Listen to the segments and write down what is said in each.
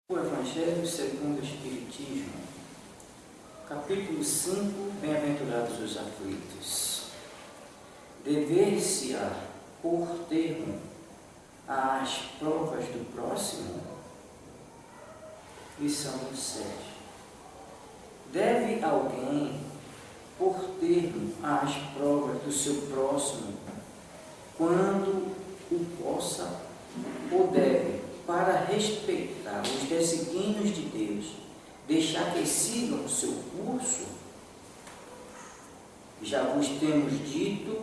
O Evangelho segundo o Espiritismo, capítulo 5, Bem-aventurados os aflitos. Dever-se-á por termo às provas do próximo? Lição 7. Deve alguém por termo às provas do seu próximo quando o possa, ou deve, para respeitar os desígnios de Deus, deixar que sigam o seu curso? Já vos temos dito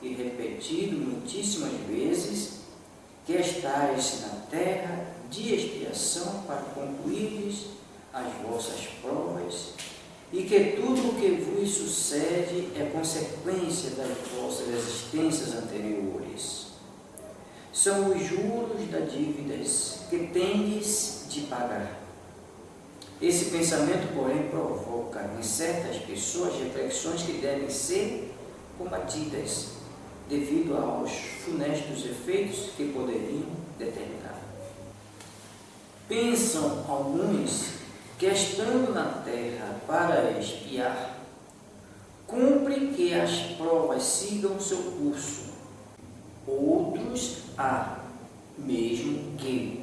e repetido muitíssimas vezes que estáis na terra de expiação para concluirdes as vossas provas e que tudo o que vos sucede é consequência das vossas existências anteriores. São os juros das dívidas que tendes de pagar. Esse pensamento, porém, provoca em certas pessoas reflexões que devem ser combatidas devido aos funestos efeitos que poderiam determinar. Pensam alguns que, estando na terra para expiar, cumpre que as provas sigam seu curso. Outros há mesmo que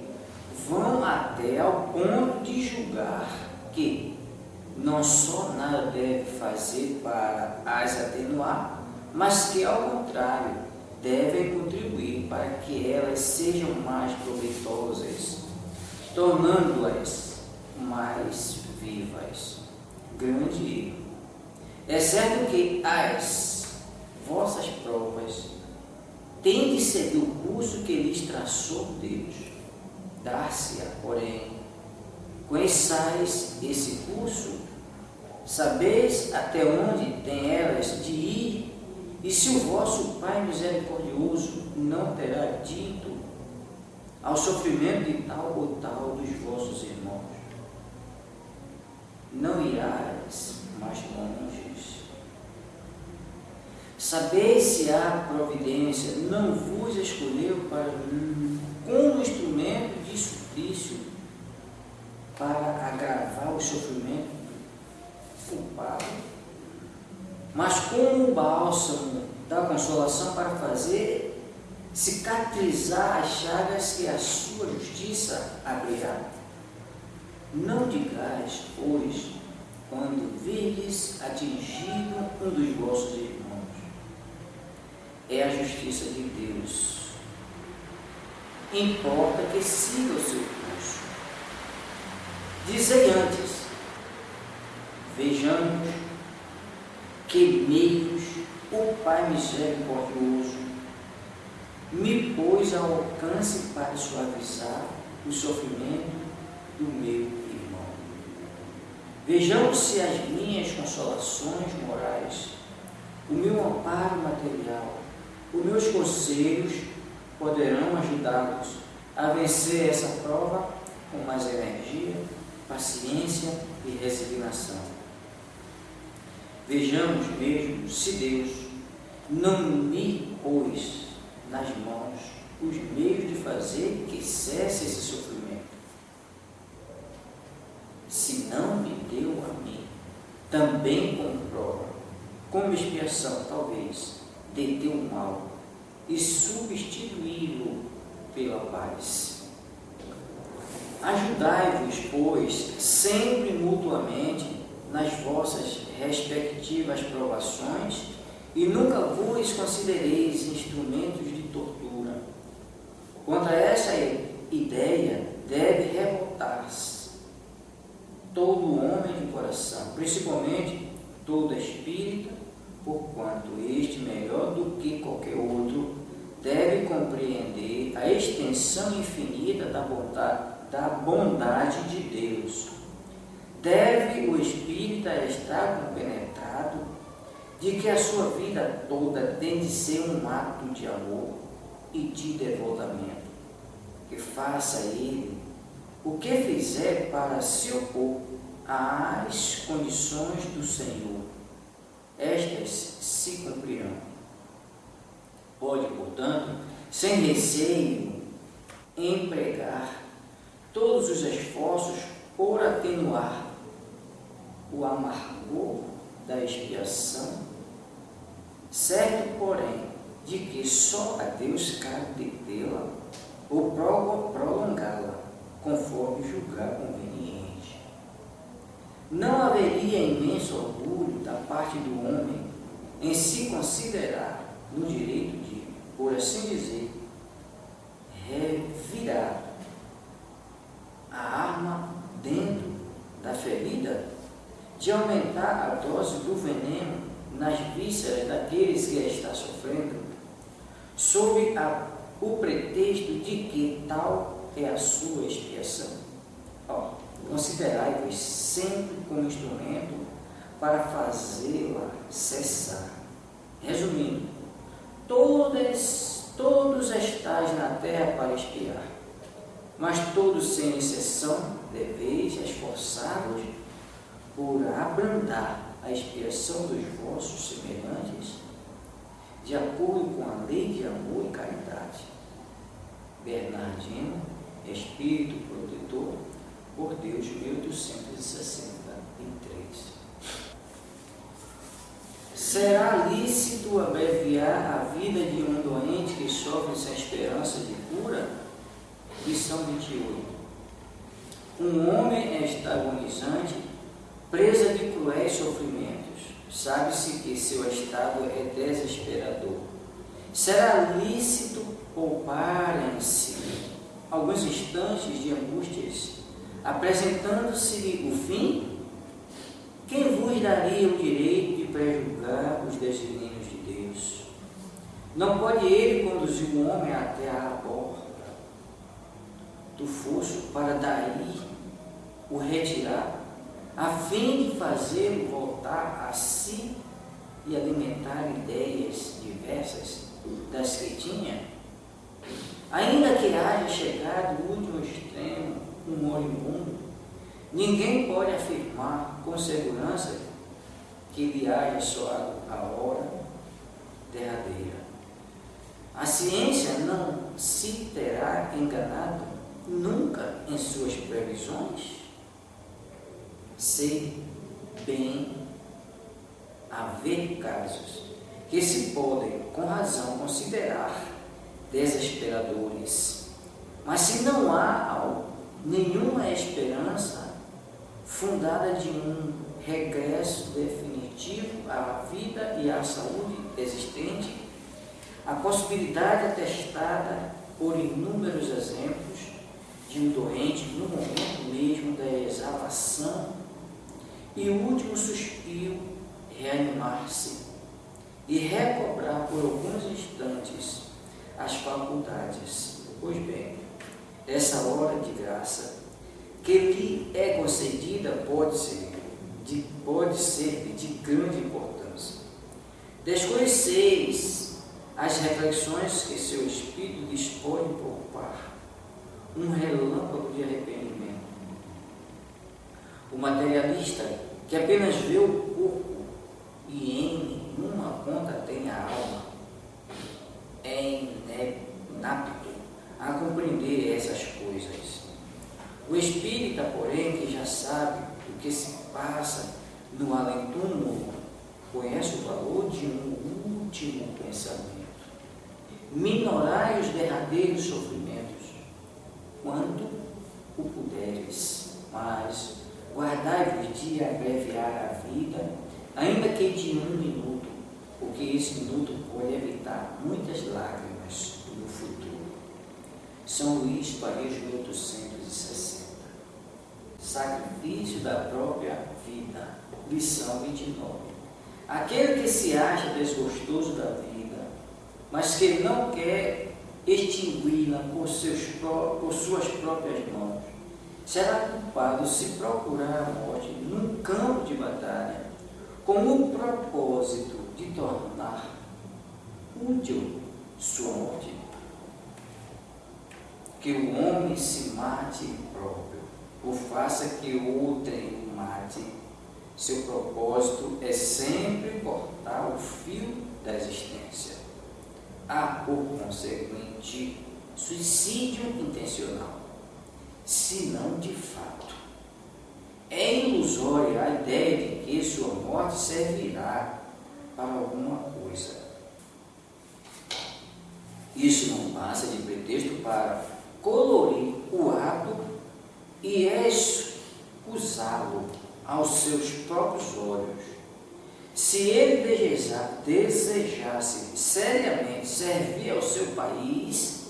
vão até ao ponto de julgar que não só nada deve fazer para as atenuar, mas que, ao contrário, devem contribuir para que elas sejam mais proveitosas, tornando-as mais vivas. Grande erro. É certo que as vossas provas têm de seguir o curso que lhes traçou Deus. Dar-se-á, porém, conheçais esse curso, sabeis até onde tem elas de ir, e se o vosso Pai misericordioso não terá dito ao sofrimento de tal ou tal dos vossos irmãos, não irás mais longe. Sabeis se a providência não vos escolheu para como instrumento de suplício para agravar o sofrimento culpado, mas como o bálsamo da consolação para fazer cicatrizar as chagas que a sua justiça abrirá. Não digais, pois, quando virdes atingido um dos vossos irmãos, é a justiça de Deus. Importa que siga o seu curso. Dizei antes, vejamos que meios o Pai misericordioso me pôs ao alcance para suavizar o sofrimento do meu irmão. Vejamos se as minhas consolações morais, o meu amparo material, os meus conselhos poderão ajudá-los a vencer essa prova com mais energia, paciência e resignação. Vejamos mesmo se Deus não me pôs nas mãos os meios de fazer que cesse esse sofrimento. Se não me deu a mim, também como prova, como expiação, talvez, deter o mal e substituí-lo pela paz. Ajudai-vos, pois, sempre mutuamente nas vossas respectivas provações e nunca vos considereis instrumentos de tortura. Contra essa ideia deve revoltar-se todo homem de coração, principalmente todo espírita, porquanto este, melhor do que qualquer outro, deve compreender a extensão infinita da bondade de Deus. Deve o espírita estar compenetrado de que a sua vida toda tem de ser um ato de amor e de devotamento, que faça ele o que fizer para se opor às condições do Senhor. Estas se cumprirão. Pode, portanto, sem receio, empregar todos os esforços por atenuar o amargor da expiação, certo, porém, de que só a Deus cabe detê-la ou prolongá-la, conforme julgar conveniente. Não haveria imenso orgulho da parte do homem em se considerar no direito de, por assim dizer, revirar a arma dentro da ferida, de aumentar a dose do veneno nas vísceras daqueles que está sofrendo, sob o pretexto de que tal é a sua expiação. Considerai-vos sempre como instrumento para fazê-la cessar. Resumindo, todos estáis na terra para expiar, mas todos sem exceção deveis esforçar-vos por abrandar a expiação dos vossos semelhantes, de acordo com a lei de amor e caridade. Bernardino, Espírito Protetor, por Deus, 1863. Será lícito abreviar a vida de um doente que sofre sem esperança de cura? Lição 28. Um homem está agonizante, presa de cruéis sofrimentos. Sabe-se que seu estado é desesperador. Será lícito pouparem-se alguns instantes de angústias, apresentando-se o fim? Quem vos daria o direito de prejulgar os desígnios de Deus? Não pode ele conduzir o homem até a porta do fosso para daí o retirar, a fim de fazê-lo voltar a si e alimentar ideias diversas das que tinha? Ainda que haja chegado o último extremo, um moribundo, ninguém pode afirmar com segurança que lhe haja soado a hora derradeira. A ciência não se terá enganado nunca em suas previsões? Sei bem haver casos que se podem, com razão, considerar desesperadores, mas se não há nenhuma esperança fundada de um regresso definitivo à vida e à saúde existente, a possibilidade atestada por inúmeros exemplos de um doente no momento mesmo da exalação e o último suspiro reanimar-se e recobrar por alguns instantes as faculdades. Pois bem, essa hora de graça que lhe é concedida pode ser de grande importância. Desconheceis as reflexões que seu espírito dispõe de poupar, um relâmpago de arrependimento. O materialista que apenas vê o corpo e em uma ponta tem a alma, é inapto a compreender essas coisas. O espírita, porém, que já sabe o que se passa no além-túmulo, conhece o valor de um último pensamento. Minorai os derradeiros sofrimentos, quanto o puderes, mas guardai-vos de abreviar a vida, ainda que de 1 minuto, porque esse minuto pode evitar muitas lágrimas no futuro. São Luís, Paris, 1860. Sacrifício da própria vida. Lição 29. Aquele que se acha desgostoso da vida, mas que não quer extingui-la por suas próprias mãos, será culpado se procurar a morte num campo de batalha, com o propósito de tornar útil sua morte. Que o homem se mate próprio, ou faça que outrem o mate. Seu propósito é sempre cortar o fio da existência. Há, por conseguinte, suicídio intencional. senão de fato. É ilusória a ideia de que sua morte servirá para alguma coisa. Isso não passa de pretexto para colorir o ato e excusá-lo aos seus próprios olhos. Se ele desejasse seriamente servir ao seu país,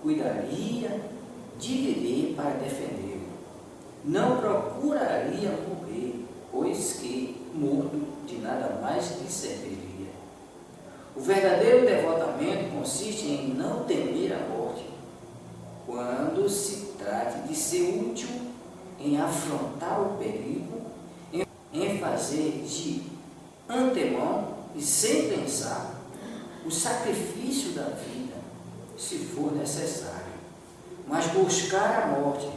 cuidaria de viver para defendê-lo. Não procuraria morrer, pois que, morto, de nada mais lhe serviria. O verdadeiro devotamento consiste em não temer a morte, quando se trate de ser útil em afrontar o perigo, em fazer de antemão e sem pensar o sacrifício da vida, se for necessário, mas buscar a morte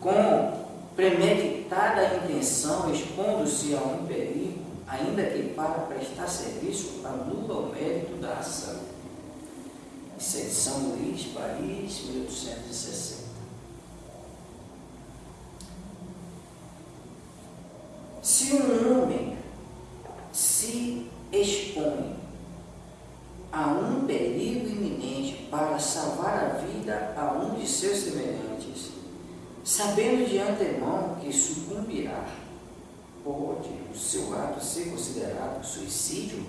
com premeditada intenção, expondo-se a um perigo, ainda que para prestar serviço, anula o mérito da ação. Isso é de São Luís, Paris, 1860. Se um homem se expõe a um perigo iminente para salvar a vida a um de seus semelhantes, sabendo de antemão que sucumbirá, pode o seu ato ser considerado suicídio?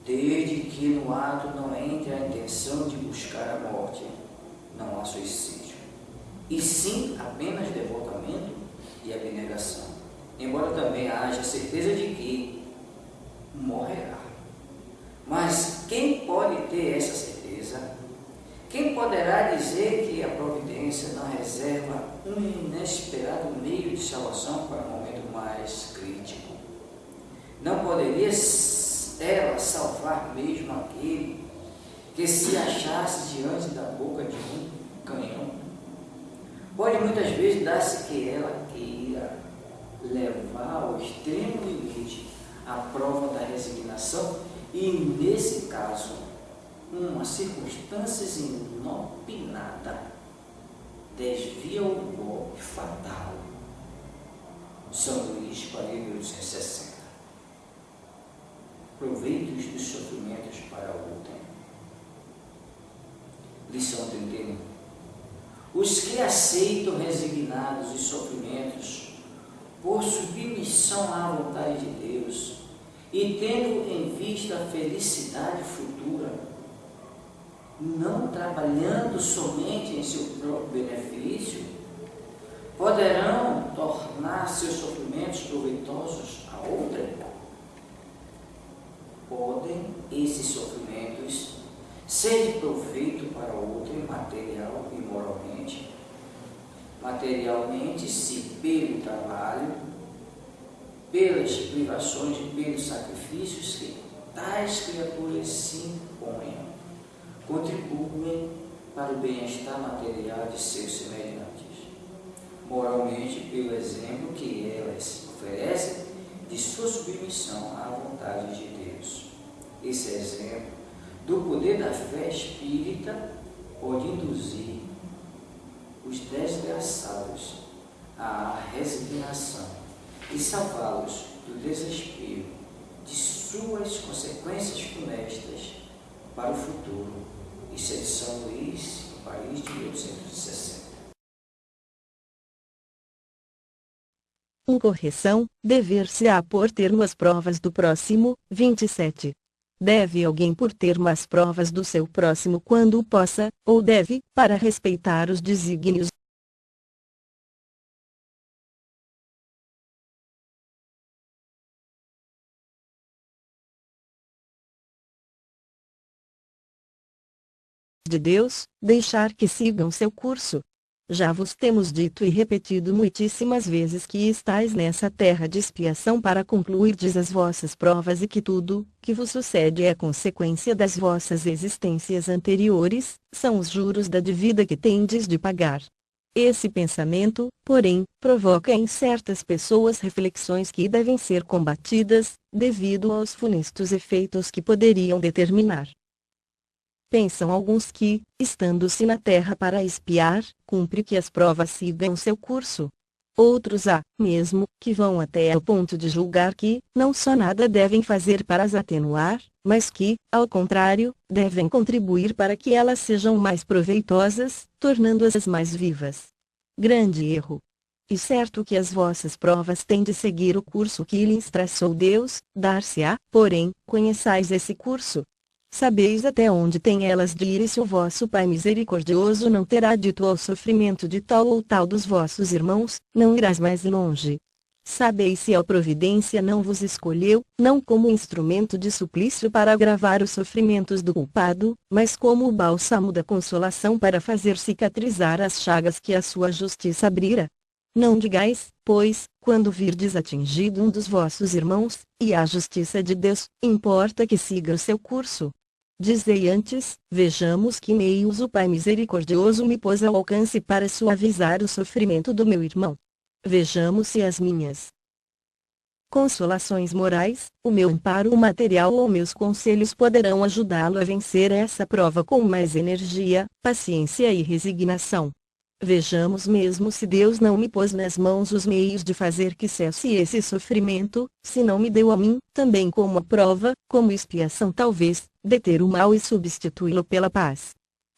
Desde que no ato não entre a intenção de buscar a morte, não há suicídio, e sim apenas devotamento e abnegação, embora também haja certeza de que morrerá. Mas quem pode ter essa certeza? Quem poderá dizer que a providência não reserva um inesperado meio de salvação para um momento mais crítico? Não poderia ela salvar mesmo aquele que se achasse diante da boca de um canhão? Pode muitas vezes dar-se que ela queira levar ao extremo limite a prova da resignação e, nesse caso, uma circunstância inopinada desvia o golpe fatal. São Luís, Paris, 1860. Proveitos dos sofrimentos para outrem. Lição 31. Os que aceitam resignados os sofrimentos por submissão à vontade de Deus e tendo em vista a felicidade futura, não trabalhando somente em seu próprio benefício, poderão tornar seus sofrimentos proveitosos a outrem. Podem esses sofrimentos ser de proveito para outrem material e moralmente. Materialmente, se pelo trabalho, pelas privações e pelos sacrifícios que tais criaturas se imponham, contribuem para o bem-estar material de seus semelhantes. Moralmente, pelo exemplo que elas oferecem de sua submissão à vontade de Deus. Esse exemplo do poder da fé espírita pode induzir os desgraçados à resignação e salvá-los do desespero de suas consequências funestas para o futuro. Isso é de São Luís, Paris, de 1860. Correção, dever-se-á pôr termo às provas do próximo. 27. Deve alguém pôr termo às provas do seu próximo quando o possa, ou deve, para respeitar os desígnios de Deus, deixar que sigam seu curso. Já vos temos dito e repetido muitíssimas vezes que estáis nessa terra de expiação para concluirdes as vossas provas e que tudo que vos sucede é consequência das vossas existências anteriores, são os juros da dívida que tendes de pagar. Esse pensamento, porém, provoca em certas pessoas reflexões que devem ser combatidas, devido aos funestos efeitos que poderiam determinar. Pensam alguns que, estando-se na terra para espiar, cumpre que as provas sigam seu curso. Outros há, mesmo, que vão até ao ponto de julgar que, não só nada devem fazer para as atenuar, mas que, ao contrário, devem contribuir para que elas sejam mais proveitosas, tornando-as mais vivas. Grande erro! E certo que as vossas provas têm de seguir o curso que lhes traçou Deus, dar-se-á, porém, conheçais esse curso. Sabeis até onde têm elas de ir, e se o vosso Pai misericordioso não terá dito ao sofrimento de tal ou tal dos vossos irmãos, não irás mais longe. Sabeis se a providência não vos escolheu, não como instrumento de suplício para agravar os sofrimentos do culpado, mas como o bálsamo da consolação para fazer cicatrizar as chagas que a sua justiça abrira. Não digais, pois, quando virdes atingido um dos vossos irmãos, e a justiça de Deus, importa que siga o seu curso. Dizei antes, vejamos que meios o Pai misericordioso me pôs ao alcance para suavizar o sofrimento do meu irmão. Vejamos se as minhas consolações morais, o meu amparo material ou meus conselhos poderão ajudá-lo a vencer essa prova com mais energia, paciência e resignação. Vejamos mesmo se Deus não me pôs nas mãos os meios de fazer que cesse esse sofrimento, se não me deu a mim, também como a prova, como expiação talvez, deter o mal e substituí-lo pela paz.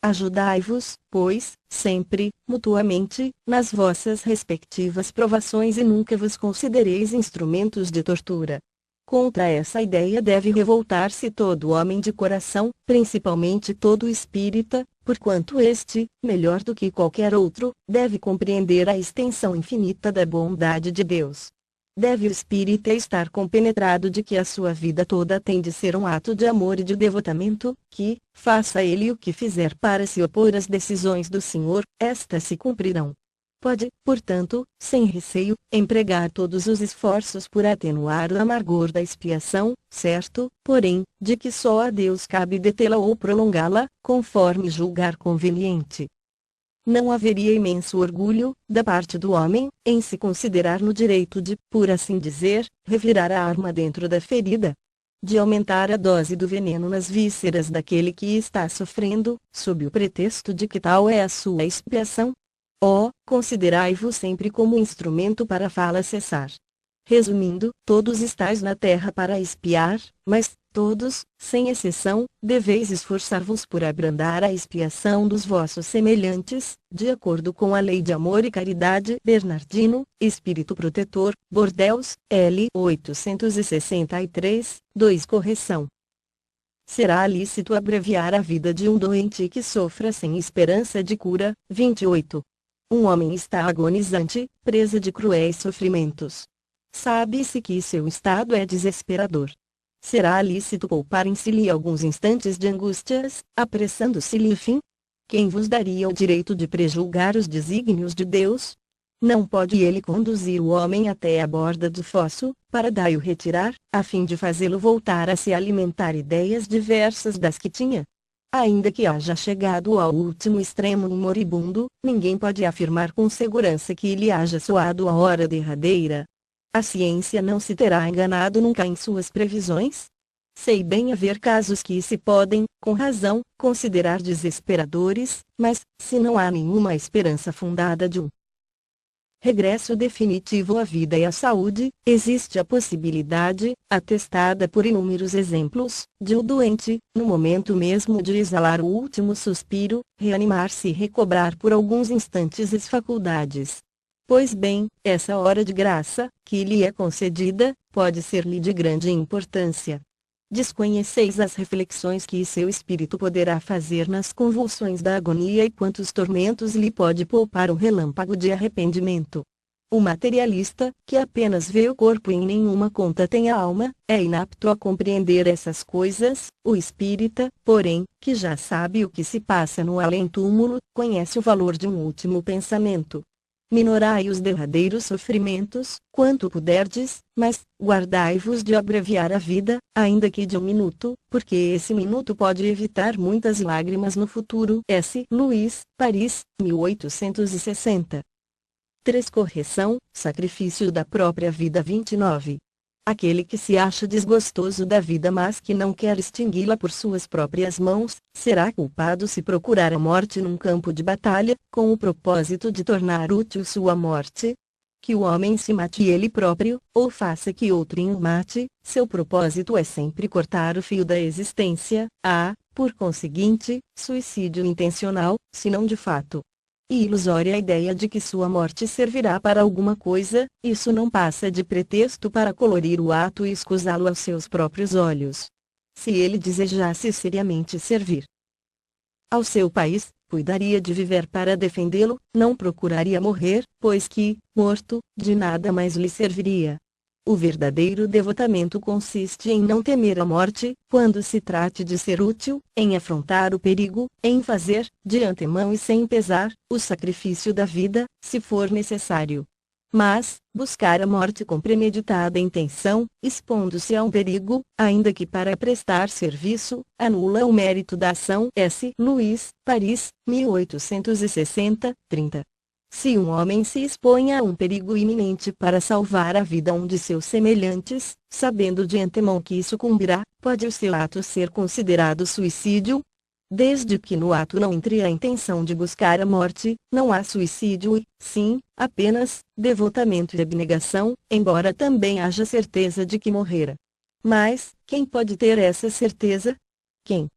Ajudai-vos, pois, sempre, mutuamente, nas vossas respectivas provações e nunca vos considereis instrumentos de tortura. Contra essa ideia deve revoltar-se todo homem de coração, principalmente todo espírita, porquanto este, melhor do que qualquer outro, deve compreender a extensão infinita da bondade de Deus. Deve o espírita estar compenetrado de que a sua vida toda tem de ser um ato de amor e de devotamento, que, faça ele o que fizer para se opor às decisões do Senhor, estas se cumprirão. Pode, portanto, sem receio, empregar todos os esforços por atenuar o amargor da expiação, certo, porém, de que só a Deus cabe detê-la ou prolongá-la, conforme julgar conveniente. Não haveria imenso orgulho, da parte do homem, em se considerar no direito de, por assim dizer, revirar a arma dentro da ferida? De aumentar a dose do veneno nas vísceras daquele que está sofrendo, sob o pretexto de que tal é a sua expiação? Oh, considerai-vos sempre como instrumento para fá-la cessar. Resumindo, todos estáis na terra para espiar, mas, todos, sem exceção, deveis esforçar-vos por abrandar a expiação dos vossos semelhantes, de acordo com a lei de amor e caridade. Bernardino, Espírito Protetor, Bordeaux, L. 863, 2 correção. Será lícito abreviar a vida de um doente que sofra sem esperança de cura. 28. Um homem está agonizante, presa de cruéis sofrimentos. Sabe-se que seu estado é desesperador. Será lícito pouparem-se-lhe alguns instantes de angústias, apressando-se-lhe o fim? Quem vos daria o direito de prejulgar os desígnios de Deus? Não pode ele conduzir o homem até a borda do fosso, para daí o retirar, a fim de fazê-lo voltar a se alimentar ideias diversas das que tinha? Ainda que haja chegado ao último extremo moribundo, ninguém pode afirmar com segurança que lhe haja soado a hora derradeira. A ciência não se terá enganado nunca em suas previsões? Sei bem haver casos que se podem, com razão, considerar desesperadores, mas, se não há nenhuma esperança fundada de um regresso definitivo à vida e à saúde, existe a possibilidade, atestada por inúmeros exemplos, de o doente, no momento mesmo de exalar o último suspiro, reanimar-se e recobrar por alguns instantes as faculdades. Pois bem, essa hora de graça, que lhe é concedida, pode ser-lhe de grande importância. Desconheceis as reflexões que seu espírito poderá fazer nas convulsões da agonia e quantos tormentos lhe pode poupar um relâmpago de arrependimento. O materialista, que apenas vê o corpo e em nenhuma conta tem a alma, é inapto a compreender essas coisas. O espírita, porém, que já sabe o que se passa no além-túmulo, conhece o valor de um último pensamento. Minorai os derradeiros sofrimentos, quanto puderdes, mas, guardai-vos de abreviar a vida, ainda que de um minuto, porque esse minuto pode evitar muitas lágrimas no futuro. S. Luís, Paris, 1860. 3 Correção, sacrifício da própria vida. 29. Aquele que se acha desgostoso da vida mas que não quer extingui-la por suas próprias mãos, será culpado se procurar a morte num campo de batalha, com o propósito de tornar útil sua morte. Que o homem se mate ele próprio, ou faça que outrem o mate, seu propósito é sempre cortar o fio da existência, por conseguinte, suicídio intencional, se não de fato. E ilusória a ideia de que sua morte servirá para alguma coisa, isso não passa de pretexto para colorir o ato e escusá-lo aos seus próprios olhos. Se ele desejasse seriamente servir ao seu país, cuidaria de viver para defendê-lo, não procuraria morrer, pois que, morto, de nada mais lhe serviria. O verdadeiro devotamento consiste em não temer a morte, quando se trate de ser útil, em afrontar o perigo, em fazer, de antemão e sem pesar, o sacrifício da vida, se for necessário. Mas, buscar a morte com premeditada intenção, expondo-se a um perigo, ainda que para prestar serviço, anula o mérito da ação. S. Luís, Paris, 1860, 30. Se um homem se expõe a um perigo iminente para salvar a vida a um de seus semelhantes, sabendo de antemão que sucumbirá, pode o seu ato ser considerado suicídio? Desde que no ato não entre a intenção de buscar a morte, não há suicídio e, sim, apenas, devotamento e abnegação, embora também haja certeza de que morrerá. Mas, quem pode ter essa certeza? Quem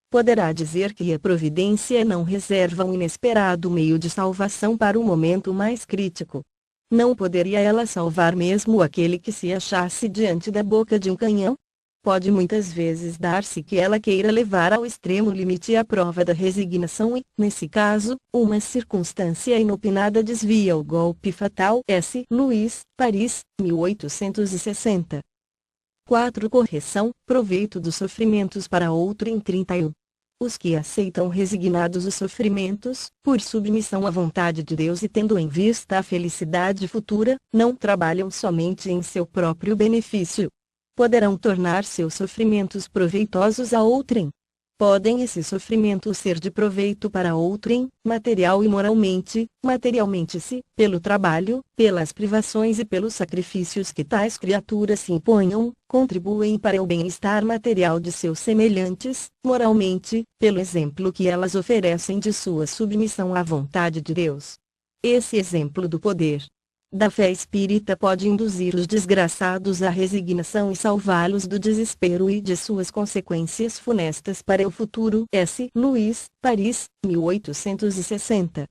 poderá dizer que a providência não reserva um inesperado meio de salvação para o momento mais crítico? Não poderia ela salvar mesmo aquele que se achasse diante da boca de um canhão? Pode muitas vezes dar-se que ela queira levar ao extremo limite a prova da resignação e, nesse caso, uma circunstância inopinada desvia o golpe fatal. S. Luís, Paris, 1860. 4. Correção, proveito dos sofrimentos para outro em 31. Os que aceitam resignados os sofrimentos, por submissão à vontade de Deus e tendo em vista a felicidade futura, não trabalham somente em seu próprio benefício. Poderão tornar seus sofrimentos proveitosos a outrem. Podem esses sofrimentos ser de proveito para outrem, material e moralmente, materialmente se, pelo trabalho, pelas privações e pelos sacrifícios que tais criaturas se imponham, contribuem para o bem-estar material de seus semelhantes, moralmente, pelo exemplo que elas oferecem de sua submissão à vontade de Deus. Esse exemplo do poder da fé espírita pode induzir os desgraçados à resignação e salvá-los do desespero e de suas consequências funestas para o futuro. S. Luís, Paris, 1860.